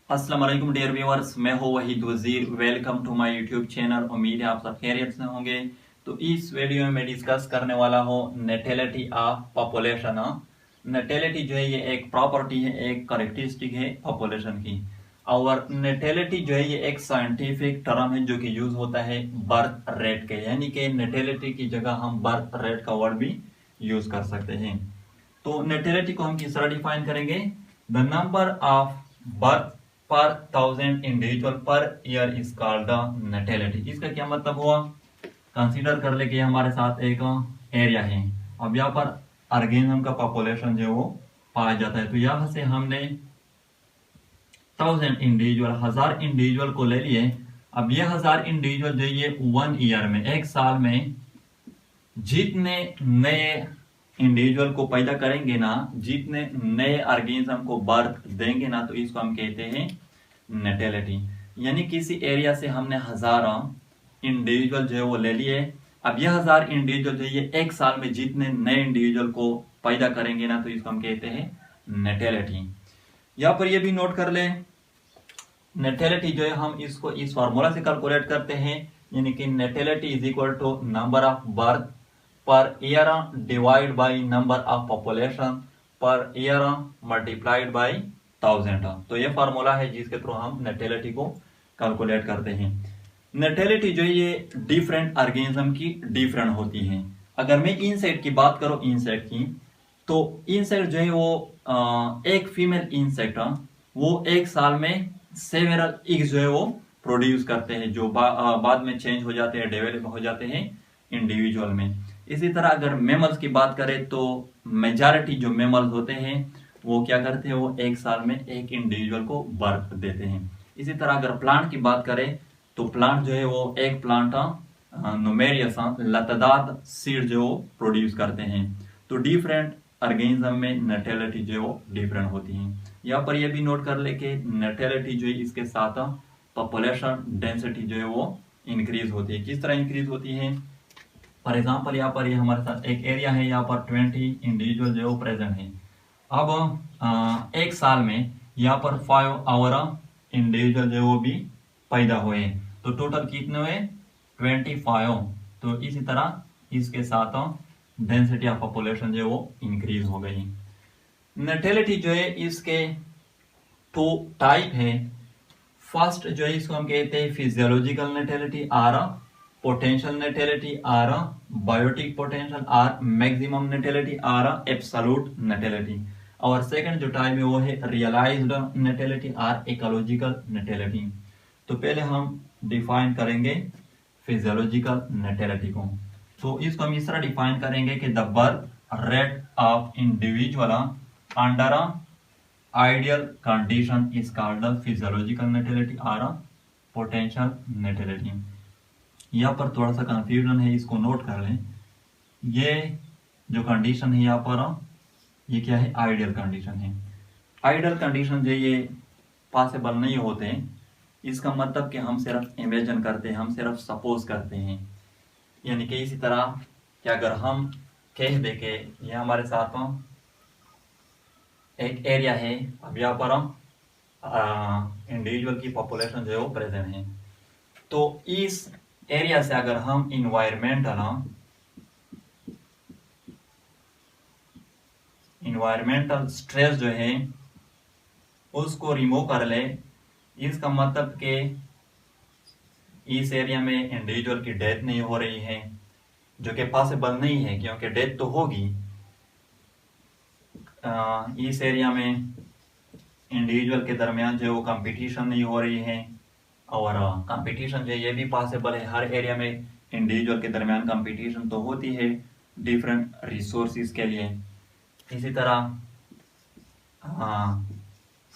अस्सलाम वालेकुम dear viewers, मैं हूं Waheed Wazir. Welcome to my YouTube channel. उम्मीद है आप सब खैरियत से होंगे। तो इस वीडियो में मैं डिस्कस करने वाला हूं नेटेलिटी ऑफ पॉपुलेशन। नेटेलिटी जो है ये एक प्रॉपर्टी है, एक करेक्टरिस्टिक है पॉपुलेशन की। और नेटेलिटी जो है ये एक साइंटिफिक टर्म है जो कि यूज होता है बर्थ रेट के, यानी कि नेटेलिटी की जगह हम बर्थ रेट का वर्ड भी यूज कर सकते हैं। तो नेटेलिटी को हम किस तरह डिफाइन करेंगे? द नंबर ऑफ बर्थ पर 1000 इंडिविजुअल पर year is called the natality. इसका क्या मतलब हुआ? कंसीडर कर ले कि हमारे साथ एक एरिया है। अब यहाँ पर ऑर्गेनिज्म का पॉपुलेशन जो है वो पाया जाता है। तो यहाँ से हमने 1000 इंडिविजुअल, 1000 इंडिविजुअल को ले लिए। अब ये 1000 इंडिविजुअल जो ये 1 ईयर में, एक साल में जितने नए इंडिविजुअल को पैदा करेंगे ना, जितने नए ऑर्गेनिज्म को बर्थ देंगे ना, तो इसको हम कहते हैं नेटेलिटी। यानी किसी एरिया से हमने 1000 इंडिविजुअल जो है वो ले लिए। अब ये 1000 इंडिविजुअल जो ये एक साल में जितने नए इंडिविजुअल को पैदा करेंगे ना, तो इसको हम कहते हैं नेटेलिटी। यहाँ पर ये भी नोट कर ले, नेटेलिटी जो है हम इसको इस फॉर्मूला से कैलकुलेट करते हैं, यानी कि natality is equal to number of birth per year divide by number of population per year multiplied by 1000। तो ये फार्मूला है जिसके थ्रू हम नेटेलिटी को कैलकुलेट करते हैं। नेटेलिटी जो है ये डिफरेंट ऑर्गेनिज्म की डिफरेंट होती है। अगर मैं इंसेक्ट की बात करूं, इंसेक्ट की, तो इंसेक्ट जो है वो एक फीमेल इंसेक्ट वो एक साल में सेवेरल एग्स जो है वो प्रोड्यूस करते हैं, जो बाद में चेंज हो जाते हैं, डेवलप हो जाते हैं इंडिविजुअल में। इसी तरह अगर मेमल्स की बात करें तो मेजॉरिटी जो मेमल्स होते हैं वो क्या करते हैं, वो एक साल में एक इंडिविजुअल को बर्थ देते हैं। इसी तरह अगर प्लांट की बात करें तो प्लांट जो है वो एक प्लांट नुमेरियस लतादार सीड जो प्रोड्यूस करते हैं। तो डिफरेंट ऑर्गेनिज्म में नेटेलिटी जो है वो डिफरेंट होती है। यहाँ पर यह भी नोट कर ले कि नेटेलिटी जो है इसके साथ पॉपुलेशन डेंसिटी जो है वो इंक्रीज होती है। किस तरह इंक्रीज होती है? फॉर एग्जाम्पल यहाँ पर ये हमारे साथ एक एरिया है, यहाँ पर 20 इंडिविजुअल जो है वो प्रेजेंट है। अब एक साल में यहाँ पर 5 और इंडिविजुअल जो है वो भी पैदा हुए, तो टोटल कितने हुए? 25। तो इसी तरह इसके साथ डेंसिटी ऑफ पॉपुलेशन जो है वो इंक्रीज हो गई। नेटेलिटी जो है इसके 2 टाइप है। फर्स्ट जो है इसको हम कहते हैं फिजियोलॉजिकल नेटेलिटी और पोटेंशियल नेटेलिटी और बायोटिक पोटेंशियल और मैक्सिमम नेटेलिटी और एब्सोल्यूट नेटेलिटी। और सेकंड जो टाइप है वो है रियलाइज्ड नेटेलिटी और इकोलॉजिकल नेटेलिटी। तो पहले हम डिफाइन करेंगे फिजियोलॉजिकल नेटेलिटी को। तो इसको हम इस तरह डिफाइन करेंगे कि the birth rate of individual under ideal condition is called physiological natality और पोटेंशियल नेटेलिटी। यहाँ पर थोड़ा सा कंफ्यूजन है, इसको नोट कर लें। ये जो कंडीशन है यहाँ पर, ये क्या है? आइडियल कंडीशन है। आइडियल कंडीशन जो ये पॉसिबल नहीं होते, इसका मतलब कि हम सिर्फ इमेजिन करते हैं, हम सिर्फ सपोज करते हैं। यानी कि इसी तरह कि अगर हम कह दे के ये हमारे साथ एक एरिया है, अब यहाँ पर इंडिविजुअल की पॉपुलेशन जो है वो प्रेजेंट है, तो इस एरिया से अगर हम इन्वायरमेंटल स्ट्रेस जो है उसको रिमूव कर ले, इसका मतलब कि इस एरिया में इंडिविजुअल की डेथ नहीं हो रही है, जो कि पॉसिबल नहीं है क्योंकि डेथ तो होगी। इस एरिया में इंडिविजुअल के दरमियान जो है वो कंपटीशन नहीं हो रही है, और कंपटीशन जो है ये भी पॉसिबल है। हर एरिया में इंडिविजुअल के दरमियान कंपटीशन तो होती है डिफरेंट रिसोर्सेज के लिए। इसी तरह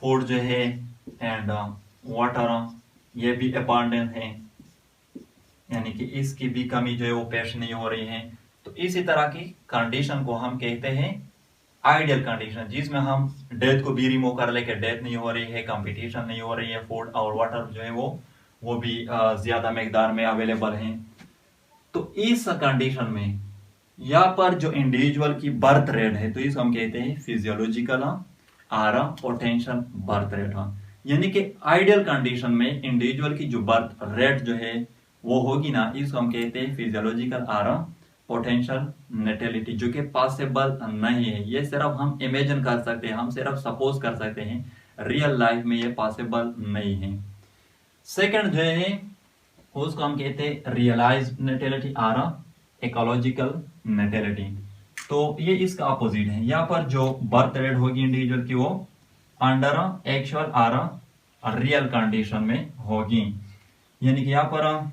फूड जो है एंड वाटर ये भी अबांडेंट है, यानी कि इसकी भी कमी जो है वो पेश नहीं हो रही है। तो इसी तरह की कंडीशन को हम कहते हैं आइडियल कंडीशन, जिसमें हम डेथ को भी रिमूव कर ले के डेथ नहीं हो रही है, कंपटीशन नहीं हो रही है, फूड और वाटर जो है वो भी ज्यादा मकदार में अवेलेबल हैं। तो इस कंडीशन में यहाँ पर जो इंडिविजुअल की बर्थ रेट है, तो इसको हम कहते हैं फिजियोलॉजिकल और पोटेंशियल बर्थ रेट। यानी कि आइडियल कंडीशन में इंडिविजुअल की जो बर्थ रेट जो है वो होगी ना, इसको हम कहते हैं फिजियोलॉजिकल और पोटेंशियल नेटेलिटी, जो कि पॉसिबल नहीं है। ये सिर्फ हम इमेजिन कर सकते हैं, हम सिर्फ सपोज कर सकते हैं, रियल लाइफ में ये पॉसिबल नहीं है। सेकंड जो है उसको हम कहते हैं रियलाइज्ड नेटेलिटी और इकोलॉजिकल नेटेलिटी। तो ये इसका अपोजिट है। यहाँ पर जो बर्थ रेट होगी इंडिविजुअल की वो अंडर एक्चुअल और रियल कंडीशन में होगी। यानी कि यहाँ पर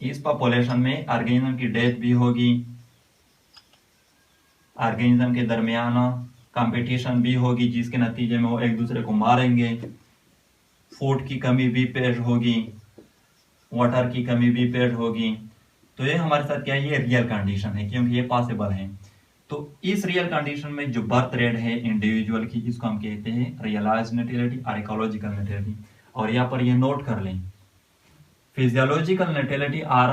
इस पॉपुलेशन में ऑर्गेनिज्म की डेथ भी होगी, ऑर्गेनिज्म के दरमियान कंपटीशन भी होगी जिसके नतीजे में वो एक दूसरे को मारेंगे, फूड की कमी भी पेश होगी, वाटर की कमी भी पेश होगी। तो ये हमारे साथ क्या है, ये रियल कंडीशन है क्योंकि ये पॉसिबल है। तो इस रियल कंडीशन में जो बर्थ रेट है इंडिविजुअल की, इसको हम कहते हैं रियलाइज्ड नेटेलिटी और इकोलॉजिकल नेटेलिटी। और यहाँ पर ये नोट कर लें, फिजियोलॉजिकल नेटेलिटी और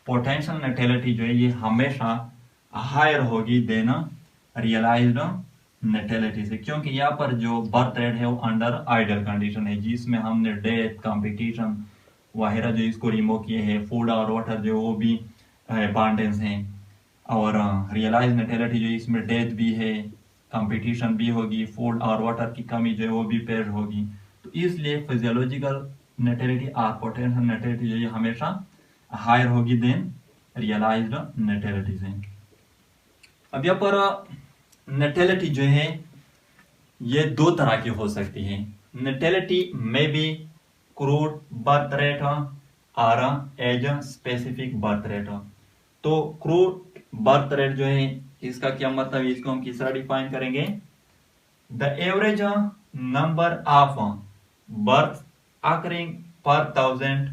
पोटेंशियल नेटेलिटी जो है ये हमेशा हायर होगी देन रियलाइज्ड नेटेलिटी से, क्योंकि यहाँ पर जो बर्थ रेट है वो अंडर आइडियल कंडीशन है जिसमें हमने डेथ, कंपटीशन वगैरह जो इसको रिमूव किए हैं, फूड और वाटर जो वो भी अबांडेंस हैं, और रियलाइज नेटेलिटी जो इसमें डेथ भी है, कंपटीशन भी होगी, फूड और वाटर की कमी जो है वो भी पेश होगी। तो इसलिए फिजियोलॉजिकल नेटेलिटी और पोटेंशियल नेटेलिटी जो है हमेशा हायर होगी देन रियलाइज्ड नेटेलिटी से। अब यहाँ पर नेटेलिटी जो है ये दो तरह की हो सकती है। नेटेलिटी में भी क्रूड बर्थ रेट और एज स्पेसिफिक बर्थ रेट। तो क्रूड बर्थ रेट जो है इसका क्या मतलब है, इसको हम किस तरह डिफाइन करेंगे, the average number of birth occurring पर 1000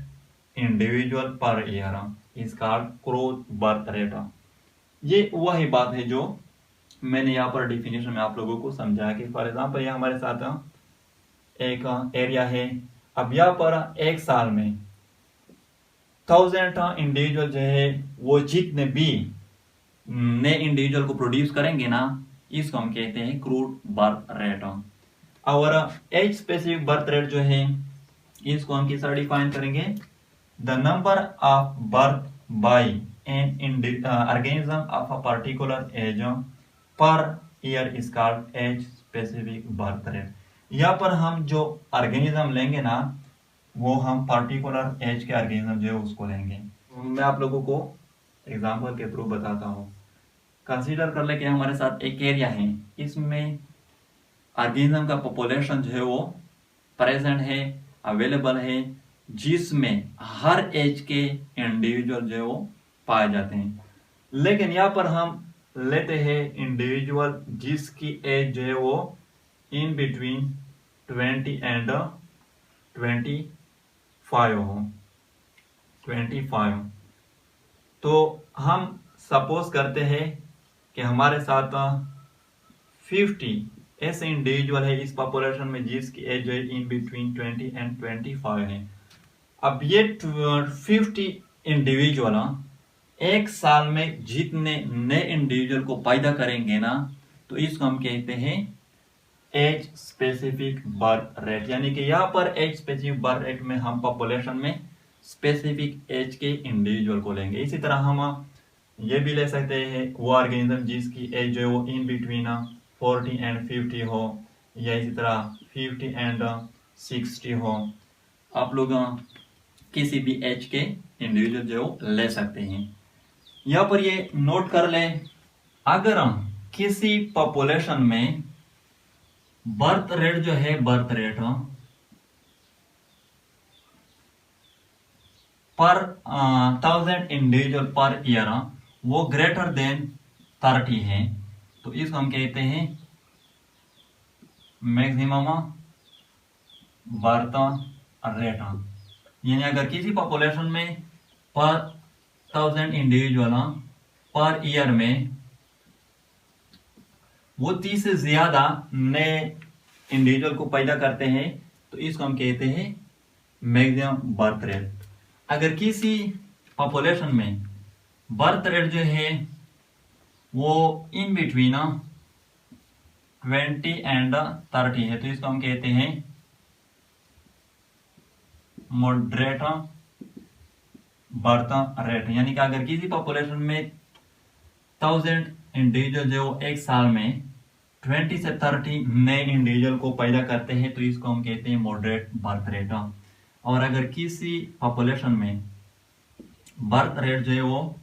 इंडिविजुअल पर year is called crude birth rate. ये वही बात है जो मैंने यहाँ पर डिफिनेशन में आप लोगों को समझाया कि फॉर एग्जांपल ये हमारे साथ एक एरिया है। अब यहाँ पर एक साल में 1000 इंडिविजुअल जो है वो जितने भी नए इंडिविजुअल को प्रोड्यूस करेंगे ना, इसको हम कहते हैं क्रूड बर्थ रेट। और एज स्पेसिफिक बर्थ रेट जो है इसको हम किस तरह डिफाइन करेंगे, the number of birth by an organism of a particular age per year is called age specific birth rate. यहाँ पर हम जो ऑर्गेनिज्म लेंगे ना वो हम पर्टिकुलर एज के ऑर्गेनिज्म जो है उसको लेंगे। मैं आप लोगों को एग्जांपल के थ्रू बताता हूँ। कंसीडर कर ले कि हमारे साथ एक एरिया है, इसमें ऑर्गेनिज्म का पॉपुलेशन जो है वो प्रेजेंट है, अवेलेबल है, जिसमें हर एज के इंडिविजुअल जो है वो पाए जाते हैं। लेकिन यहाँ पर हम लेते हैं इंडिविजुअल जिसकी एज जो है वो इन बिटवीन 20 एंड 25 हो, 25। तो हम सपोज करते हैं कि हमारे साथ 50 ऐसे इंडिविजुअल है इस पॉपुलेशन में जिसकी एज जो है इन बिटवीन 20 एंड 25 है। अब ये 50 इंडिविजुअल एक साल में जितने नए इंडिविजुअल को पैदा करेंगे ना, तो इसको हम कहते हैं एज स्पेसिफिक बर्थ रेट। यानी कि यहाँ पर एज स्पेसिफिक बर्थ रेट में हम पॉपुलेशन में स्पेसिफिक एज के इंडिविजुअल को लेंगे। इसी तरह हम ये भी ले सकते हैं वो ऑर्गेनिज्म जिसकी एज जो है वो इन बिटवीन 40 एंड 50 हो, या इसी तरह 50 एंड 60 हो। आप लोग किसी भी एज के इंडिविजुअल जो ले सकते हैं। यहाँ पर ये नोट कर ले, अगर हम किसी पॉपुलेशन में बर्थ रेट जो है, बर्थ रेट पर 1000 इंडिविजुअल पर ईयर वो ग्रेटर देन 30 है, तो इसको हम कहते हैं मैक्सिमम बर्थ रेट। यानी अगर किसी पॉपुलेशन में पर 1000 इंडिविजुअल पर ईयर में वो 30 से ज्यादा नए इंडिविजुअल को पैदा करते हैं, तो इसको हम कहते हैं मैक्सिमम बर्थ रेट। अगर किसी पॉपुलेशन में बर्थ रेट जो है वो इन बिटवीन 20 एंड 30 है, तो इसको हम कहते हैं मॉडरेट बर्थ रेट। यानी कि अगर किसी पॉपुलेशन में 1000 इंडिविजुअल जो एक साल में 20 से 30 नए इंडिविजुअल को पैदा करते हैं, तो इसको हम कहते हैं मॉडरेट बर्थ रेट। और अगर किसी पॉपुलेशन में बर्थ रेट जो है वो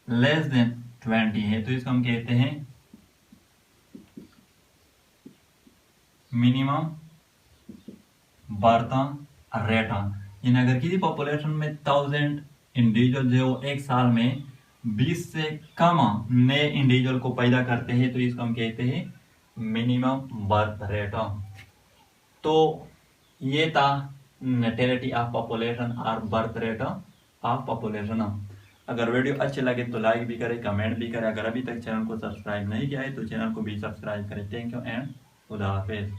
लेस देन 20 है, तो इसको हम कहते हैं मिनिमम बर्थ रेट। यानी अगर किसी पॉपुलेशन में 1000 इंडिविजुअल जो है वो एक साल में 20 से कम नए इंडिविजुअल को पैदा करते हैं, तो इसको हम कहते हैं मिनिमम बर्थ रेट। तो ये था नेटेलिटी ऑफ पॉपुलेशन और बर्थ रेट ऑफ पॉपुलेशन। अगर वीडियो अच्छे लगे तो लाइक भी करें, कमेंट भी करें। अगर अभी तक चैनल को सब्सक्राइब नहीं किया है तो चैनल को भी सब्सक्राइब करें। थैंक यू एंड खुदा हाफिज।